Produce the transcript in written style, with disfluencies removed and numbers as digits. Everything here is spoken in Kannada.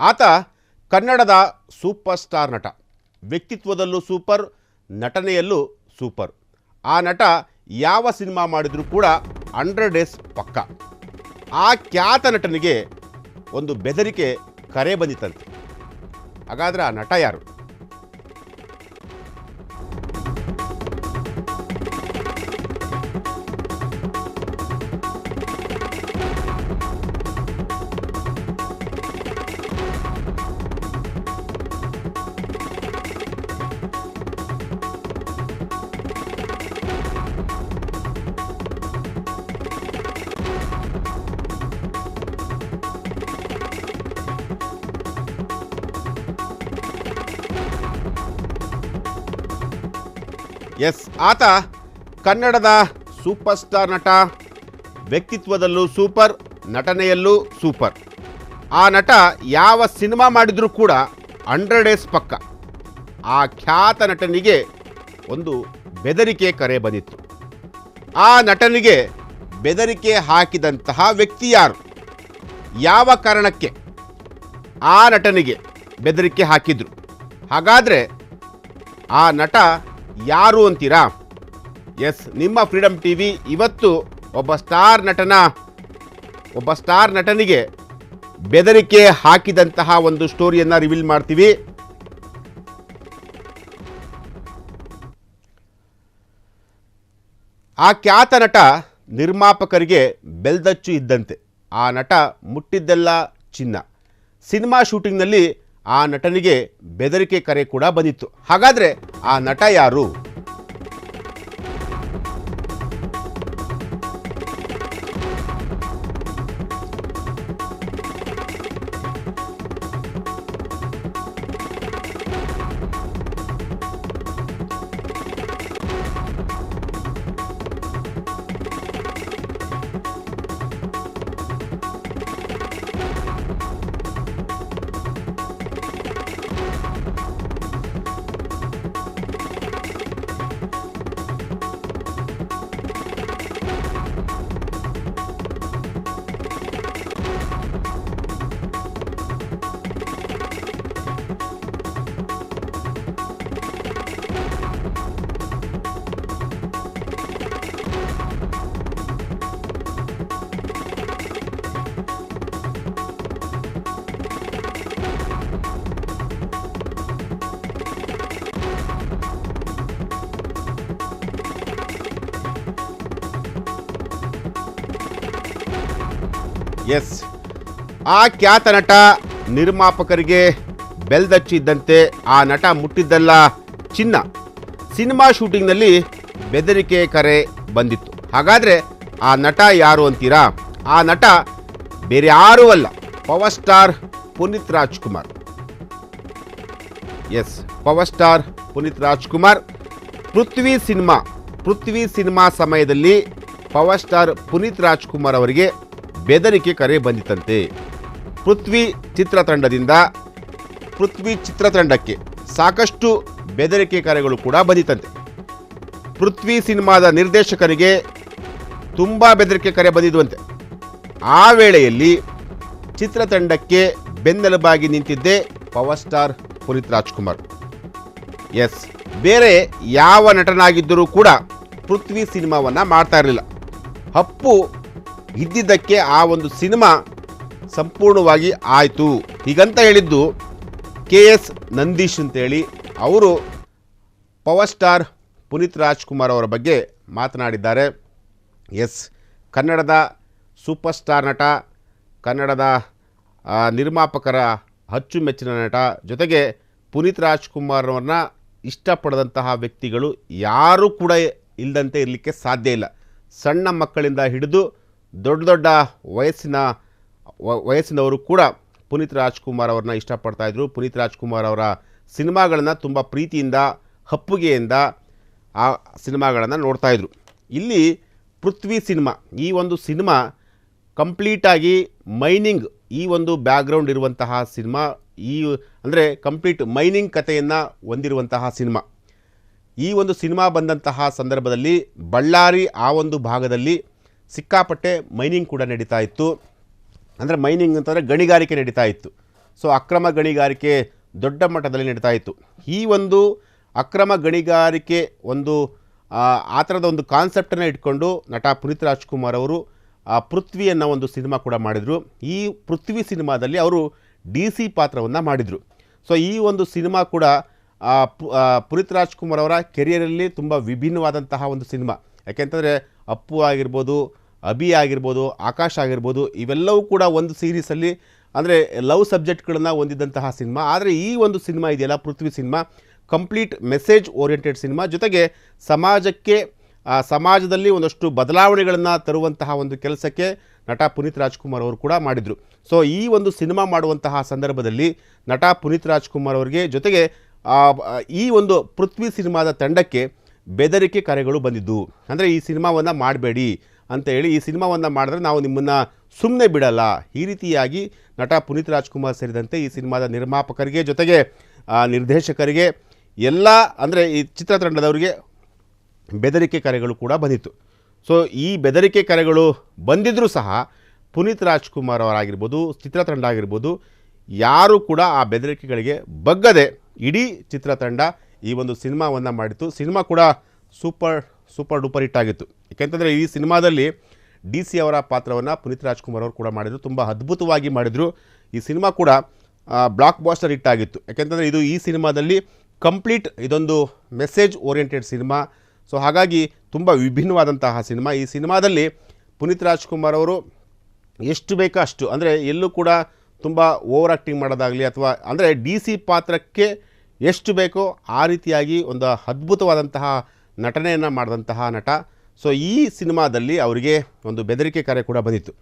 ಆತ ಕನ್ನಡದ ಸೂಪರ್ ಸ್ಟಾರ್ ನಟ. ವ್ಯಕ್ತಿತ್ವದಲ್ಲೂ ಸೂಪರ್, ನಟನೆಯಲ್ಲೂ ಸೂಪರ್. ಆ ನಟ ಯಾವ ಸಿನಿಮಾ ಮಾಡಿದರೂ ಕೂಡ 100 ಡೇಸ್ ಪಕ್ಕ. ಆ ಖ್ಯಾತ ನಟನಿಗೆ ಒಂದು ಬೆದರಿಕೆ ಕರೆ ಬಂದಿತ್ತಂತೆ. ಹಾಗಾದರೆ ಆ ನಟ ಯಾರು? ಎಸ್, ಆತ ಕನ್ನಡದ ಸೂಪರ್ ಸ್ಟಾರ್ ನಟ. ವ್ಯಕ್ತಿತ್ವದಲ್ಲೂ ಸೂಪರ್, ನಟನೆಯಲ್ಲೂ ಸೂಪರ್. ಆ ನಟ ಯಾವ ಸಿನಿಮಾ ಮಾಡಿದರೂ ಕೂಡ 100 ಡೇಸ್ ಪಕ್ಕ. ಆ ಖ್ಯಾತ ನಟನಿಗೆ ಒಂದು ಬೆದರಿಕೆ ಕರೆ ಬಂದಿತ್ತು. ಆ ನಟನಿಗೆ ಬೆದರಿಕೆ ಹಾಕಿದಂತಹ ವ್ಯಕ್ತಿ ಯಾರು? ಯಾವ ಕಾರಣಕ್ಕೆ ಆ ನಟನಿಗೆ ಬೆದರಿಕೆ ಹಾಕಿದ್ರು? ಹಾಗಾದರೆ ಆ ನಟ ಯಾರು ಅಂತೀರಾ? ಎಸ್, ನಿಮ್ಮ ಫ್ರೀಡಮ್ ಟಿವಿ ಇವತ್ತು ಒಬ್ಬ ಸ್ಟಾರ್ ನಟನಿಗೆ ಬೆದರಿಕೆ ಹಾಕಿದಂತಹ ಒಂದು ಸ್ಟೋರಿಯನ್ನು ರಿವೀಲ್ ಮಾಡ್ತೀವಿ. ಆ ಖ್ಯಾತ ನಟ ನಿರ್ಮಾಪಕರಿಗೆ ಬೆಲ್ದಚ್ಚು ಇದ್ದಂತೆ. ಆ ನಟ ಮುಟ್ಟಿದ್ದೆಲ್ಲ ಚಿನ್ನ. ಸಿನಿಮಾ ಶೂಟಿಂಗ್ನಲ್ಲಿ ಆ ನಟನಿಗೆ ಬೆದರಿಕೆ ಕರೆ ಕೂಡ ಬಂದಿತ್ತು. ಹಾಗಾದರೆ ಆ ನಟ ಯಾರು? ಎಸ್, ಆ ಖ್ಯಾತ ನಟ ನಿರ್ಮಾಪಕರಿಗೆ ಬೆಲ್ದಚ್ಚಿದ್ದಂತೆ. ಆ ನಟ ಮುಟ್ಟಿದ್ದೆಲ್ಲ ಚಿನ್ನ. ಸಿನಿಮಾ ಶೂಟಿಂಗ್ನಲ್ಲಿ ಬೆದರಿಕೆ ಕರೆ ಬಂದಿತ್ತು. ಹಾಗಾದರೆ ಆ ನಟ ಯಾರು ಅಂತೀರಾ? ಆ ನಟ ಬೇರೆ ಯಾರೂ ಅಲ್ಲ, power star Puneeth Rajkumar. Yes, power star Puneeth Rajkumar. Prithvi cinema ಸಮಯದಲ್ಲಿ ಪವರ್ ಸ್ಟಾರ್ ಪುನೀತ್ ರಾಜ್ಕುಮಾರ್ ಅವರಿಗೆ ಬೆದರಿಕೆ ಕರೆ ಬಂದಿತ್ತಂತೆ. ಪೃಥ್ವಿ ಚಿತ್ರತಂಡಕ್ಕೆ ಸಾಕಷ್ಟು ಬೆದರಿಕೆ ಕರೆಗಳು ಕೂಡ ಬಂದಿತ್ತಂತೆ. ಪೃಥ್ವಿ ಸಿನಿಮಾದ ನಿರ್ದೇಶಕರಿಗೆ ತುಂಬ ಬೆದರಿಕೆ ಕರೆ ಬಂದಿದ್ವಂತೆ. ಆ ವೇಳೆಯಲ್ಲಿ ಚಿತ್ರತಂಡಕ್ಕೆ ಬೆನ್ನೆಲುಬಾಗಿ ನಿಂತಿದ್ದೇ power star Puneeth Rajkumar. Yes, ಬೇರೆ ಯಾವ ನಟನಾಗಿದ್ದರೂ ಕೂಡ ಪೃಥ್ವಿ ಸಿನಿಮಾವನ್ನು ಮಾಡ್ತಾ ಇರಲಿಲ್ಲ. ಅಪ್ಪು ಇದ್ದಿದ್ದಕ್ಕೆ ಆ ಒಂದು ಸಿನಿಮಾ ಸಂಪೂರ್ಣವಾಗಿ ಆಯಿತು. ಹೀಗಂತ ಹೇಳಿದ್ದು KS ನಂದೀಶ್ ಅಂತೇಳಿ. ಅವರು ಪವರ್ ಸ್ಟಾರ್ ಪುನೀತ್ ರಾಜ್ಕುಮಾರ್ ಅವರ ಬಗ್ಗೆ ಮಾತನಾಡಿದ್ದಾರೆ. ಎಸ್, ಕನ್ನಡದ ಸೂಪರ್ ಸ್ಟಾರ್ ನಟ, ಕನ್ನಡದ ನಿರ್ಮಾಪಕರ ಅಚ್ಚುಮೆಚ್ಚಿನ ನಟ, ಜೊತೆಗೆ ಪುನೀತ್ ರಾಜ್ಕುಮಾರ್ ಅವರನ್ನ ಇಷ್ಟಪಡದಂತಹ ವ್ಯಕ್ತಿಗಳು ಯಾರೂ ಕೂಡ ಇಲ್ಲದಂತೆ ಇರಲಿಕ್ಕೆ ಸಾಧ್ಯ ಇಲ್ಲ. ಸಣ್ಣ ಮಕ್ಕಳಿಂದ ಹಿಡಿದು ದೊಡ್ಡ ವಯಸ್ಸಿನವರು ಕೂಡ ಪುನೀತ್ ರಾಜ್ಕುಮಾರ್ ಅವ್ರನ್ನ ಇಷ್ಟಪಡ್ತಾಯಿದ್ರು. ಪುನೀತ್ ರಾಜ್ಕುಮಾರ್ ಅವರ ಸಿನಿಮಾಗಳನ್ನು ತುಂಬ ಪ್ರೀತಿಯಿಂದ, ಅಪ್ಪುಗೆಯಿಂದ ಆ ಸಿನಿಮಾಗಳನ್ನು ನೋಡ್ತಾಯಿದ್ರು. ಇಲ್ಲಿ ಪೃಥ್ವಿ ಸಿನಿಮಾ, ಈ ಒಂದು ಸಿನಿಮಾ ಕಂಪ್ಲೀಟಾಗಿ ಮೈನಿಂಗ್, ಈ ಒಂದು ಬ್ಯಾಕ್ಗ್ರೌಂಡ್ ಇರುವಂತಹ ಸಿನಿಮಾ. ಅಂದರೆ ಕಂಪ್ಲೀಟ್ ಮೈನಿಂಗ್ ಕಥೆಯನ್ನು ಹೊಂದಿರುವಂತಹ ಸಿನಿಮಾ. ಈ ಒಂದು ಸಿನಿಮಾ ಬಂದಂತಹ ಸಂದರ್ಭದಲ್ಲಿ ಬಳ್ಳಾರಿ ಆ ಒಂದು ಭಾಗದಲ್ಲಿ ಸಿಕ್ಕಾಪಟ್ಟೆ ಮೈನಿಂಗ್ ಕೂಡ ನಡೀತಾ ಇತ್ತು. ಅಂದರೆ ಮೈನಿಂಗ್ ಅಂತಂದರೆ ಗಣಿಗಾರಿಕೆ ನಡೀತಾ ಇತ್ತು. ಸೊ ಅಕ್ರಮ ಗಣಿಗಾರಿಕೆ ದೊಡ್ಡ ಮಟ್ಟದಲ್ಲಿ ನಡೀತಾ ಇತ್ತು. ಈ ಒಂದು ಅಕ್ರಮ ಗಣಿಗಾರಿಕೆ ಒಂದು ಆ ಥರದ ಒಂದು ಕಾನ್ಸೆಪ್ಟನ್ನು ಇಟ್ಕೊಂಡು ನಟ ಪುನೀತ್ ರಾಜ್ಕುಮಾರ್ ಅವರು ಪೃಥ್ವಿ ಅನ್ನೋ ಒಂದು ಸಿನಿಮಾ ಕೂಡ ಮಾಡಿದರು. ಈ ಪೃಥ್ವಿ ಸಿನಿಮಾದಲ್ಲಿ ಅವರು DC ಪಾತ್ರವನ್ನು ಮಾಡಿದರು. ಸೊ ಈ ಒಂದು ಸಿನಿಮಾ ಕೂಡ ಪುನೀತ್ ರಾಜ್ಕುಮಾರ್ ಅವರ ಕೆರಿಯರಲ್ಲಿ ತುಂಬ ವಿಭಿನ್ನವಾದಂತಹ ಒಂದು ಸಿನಿಮಾ. ಯಾಕೆಂತಂದರೆ ಅಪ್ಪು ಆಗಿರ್ಬೋದು, ಅಭಿ ಆಗಿರ್ಬೋದು, ಆಕಾಶ್ ಆಗಿರ್ಬೋದು, ಇವೆಲ್ಲವೂ ಕೂಡ ಒಂದು ಸೀರೀಸಲ್ಲಿ ಅಂದರೆ ಲವ್ ಸಬ್ಜೆಕ್ಟ್ಗಳನ್ನು ಹೊಂದಿದ್ದಂತಹ ಸಿನಿಮಾ. ಆದರೆ ಈ ಒಂದು ಸಿನಿಮಾ ಇದೆಯಲ್ಲ, Prithvi cinema complete message oriented cinema, ಜೊತೆಗೆ ಸಮಾಜದಲ್ಲಿ ಒಂದಷ್ಟು ಬದಲಾವಣೆಗಳನ್ನು ತರುವಂತಹ ಒಂದು ಕೆಲಸಕ್ಕೆ ನಟ ಪುನೀತ್ ರಾಜ್ಕುಮಾರ್ ಅವರು ಕೂಡ ಮಾಡಿದರು. ಸೊ ಈ ಒಂದು ಸಿನಿಮಾ ಮಾಡುವಂತಹ ಸಂದರ್ಭದಲ್ಲಿ ನಟ ಪುನೀತ್ ರಾಜ್ಕುಮಾರ್ ಅವರಿಗೆ ಜೊತೆಗೆ ಈ ಒಂದು ಪೃಥ್ವಿ ಸಿನಿಮಾದ ತಂಡಕ್ಕೆ ಬೆದರಿಕೆ ಕರೆಗಳು ಬಂದಿದ್ದು. ಅಂದರೆ ಈ ಸಿನಿಮಾವನ್ನು ಮಾಡಬೇಡಿ ಅಂತ ಹೇಳಿ, ಈ ಸಿನಿಮಾವನ್ನು ಮಾಡಿದ್ರೆ ನಾವು ನಿಮ್ಮನ್ನು ಸುಮ್ಮನೆ ಬಿಡಲ್ಲ, ಈ ರೀತಿಯಾಗಿ ನಟ ಪುನೀತ್ ರಾಜ್ಕುಮಾರ್ ಸೇರಿದಂತೆ ಈ ಸಿನಿಮಾದ ನಿರ್ಮಾಪಕರಿಗೆ ಜೊತೆಗೆ ನಿರ್ದೇಶಕರಿಗೆ ಎಲ್ಲ ಅಂದರೆ ಈ ಚಿತ್ರತಂಡದವರಿಗೆ ಬೆದರಿಕೆ ಕರೆಗಳು ಕೂಡ ಬಂದಿತ್ತು. ಸೊ ಈ ಬೆದರಿಕೆ ಕರೆಗಳು ಬಂದಿದ್ದರೂ ಸಹ ಪುನೀತ್ ರಾಜ್ಕುಮಾರ್ ಅವರಾಗಿರ್ಬೋದು, ಚಿತ್ರತಂಡ ಆಗಿರ್ಬೋದು, ಯಾರೂ ಕೂಡ ಆ ಬೆದರಿಕೆಗಳಿಗೆ ಬಗ್ಗದೆ ಇಡೀ ಚಿತ್ರತಂಡ ಈ ಒಂದು ಸಿನಿಮಾವನ್ನು ಮಾಡಿತ್ತು. ಸಿನಿಮಾ ಕೂಡ ಸೂಪರ್ ಡೂಪರ್ ಹಿಟ್ ಆಗಿತ್ತು. ಏಕೆಂತಂದರೆ ಈ ಸಿನಿಮಾದಲ್ಲಿ DC ಅವರ ಪಾತ್ರವನ್ನು ಪುನೀತ್ ರಾಜ್ಕುಮಾರ್ ಅವರು ಕೂಡ ಮಾಡಿದರು, ತುಂಬ ಅದ್ಭುತವಾಗಿ ಮಾಡಿದರು. ಈ ಸಿನಿಮಾ ಕೂಡ ಬ್ಲಾಕ್ ಬಾಸ್ಟರ್ ಹಿಟ್ ಆಗಿತ್ತು. ಯಾಕೆಂತಂದರೆ ಈ ಸಿನಿಮಾದಲ್ಲಿ ಕಂಪ್ಲೀಟ್ ಇದೊಂದು ಮೆಸೇಜ್ ಓರಿಯೆಂಟೆಡ್ ಸಿನಿಮಾ. ಸೊ ಹಾಗಾಗಿ ತುಂಬ ವಿಭಿನ್ನವಾದಂತಹ ಸಿನಿಮಾ. ಈ ಸಿನಿಮಾದಲ್ಲಿ ಪುನೀತ್ ರಾಜ್ಕುಮಾರ್ ಅವರು ಎಷ್ಟು ಬೇಕೋ ಅಷ್ಟು, ಅಂದರೆ ಎಲ್ಲೂ ಕೂಡ ತುಂಬ ಓವರ್ ಆ್ಯಕ್ಟಿಂಗ್ ಮಾಡೋದಾಗಲಿ ಅಥವಾ ಅಂದರೆ DC ಪಾತ್ರಕ್ಕೆ ಎಷ್ಟು ಬೇಕೋ ಆ ರೀತಿಯಾಗಿ ಒಂದು ಅದ್ಭುತವಾದಂತಹ ನಟನೆಯನ್ನು ಮಾಡಿದಂತಹ ನಟ. ಸೊ ಈ ಸಿನಿಮಾದಲ್ಲಿ ಅವರಿಗೆ ಒಂದು ಬೆದರಿಕೆ ಕರೆ ಕೂಡ ಬಂದಿತ್ತು.